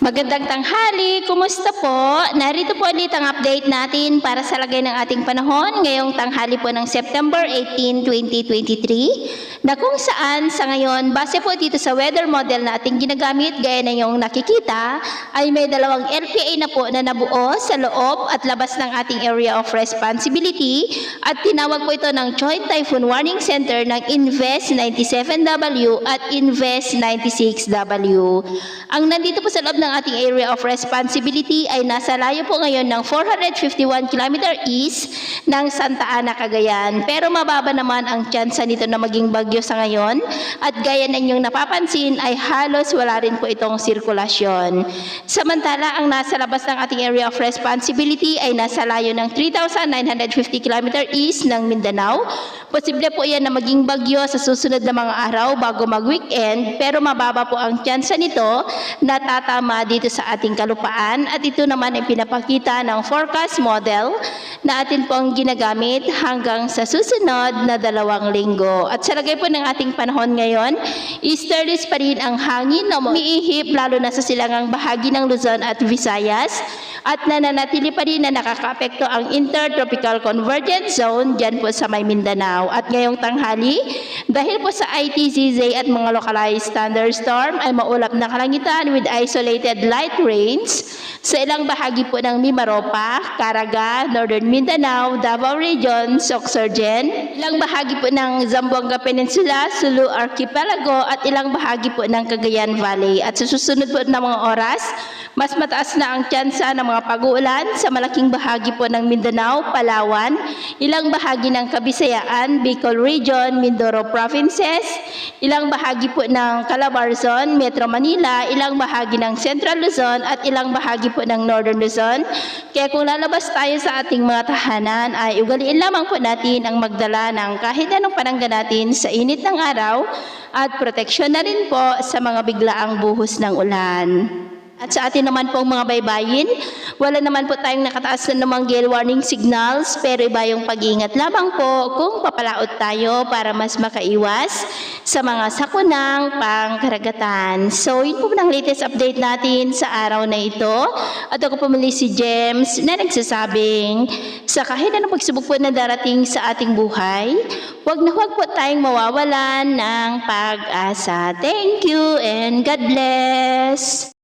Magandang tanghali, kumusta po? Narito po ulit ang update natin para sa lagay ng ating panahon ngayong tanghali po ng September 18, 2023 na kung saan sa ngayon, base po dito sa weather model na ating ginagamit gaya na yung nakikita, ay may dalawang LPA na po na nabuo sa loob at labas ng ating area of responsibility at tinawag po ito ng Joint Typhoon Warning Center ng Invest 97W at Invest 96W. Ang nandito po sa loob ng ating area of responsibility ay nasa layo po ngayon ng 451 km east ng Santa Ana, Cagayan. Pero mababa naman ang tsansa nito na maging bagyo sa ngayon at gaya na inyong napapansin ay halos wala rin po itong sirkulasyon. Samantala, ang nasa labas ng ating area of responsibility ay nasa layo ng 3,950 km east ng Mindanao. Posible po yan na maging bagyo sa susunod na mga araw bago mag-weekend, pero mababa po ang tsansa nito na tatama dito sa ating kalupaan at ito naman ay pinapakita ng forecast model na atin pong ginagamit hanggang sa susunod na 2 linggo. At sa lagay po ng ating panahon ngayon, easterlies pa rin ang hangin na umiihip lalo na sa silangang bahagi ng Luzon at Visayas at nananatili pa rin na nakakaapekto ang intertropical convergence zone dyan po sa may Mindanao. At ngayong tanghali, dahil po sa ITZZ at mga localized thunderstorm ay maulap na kalangitan with isolated light rains sa ilang bahagi po ng Mimaropa, Caraga, Northern Mindanao, Davao Region, Sorsogon, ilang bahagi po ng Zamboanga Peninsula, Sulu Archipelago at ilang bahagi po ng Cagayan Valley. At sa susunod po na mga oras, mas mataas na ang tsansa ng mga pag-uulan sa malaking bahagi po ng Mindanao, Palawan, ilang bahagi ng Kabisayaan, Bicol Region, Mindoro Provinces, ilang bahagi po ng Calabarzon, Metro Manila, ilang bahagi ng Central Luzon at ilang bahagi po ng Northern Luzon. Kaya kung lalabas tayo sa ating mga tahanan ay ugaliin lamang po natin ang magdala ng kahit anong panangga natin sa init ng araw at proteksyon na rin po sa mga biglaang buhos ng ulan. At sa atin naman pong mga baybayin, wala naman po tayong nakataas na namang gale warning signals, pero iba yung pag-iingat lamang po kung papalaot tayo para mas makaiwas sa mga sakunang pangkaragatan. So, yun po ang latest update natin sa araw na ito. At ako po muli si James na nagsasabing, sa kahit anong pagsubok po na darating sa ating buhay, huwag na huwag po tayong mawawalan ng pag-asa. Thank you and God bless!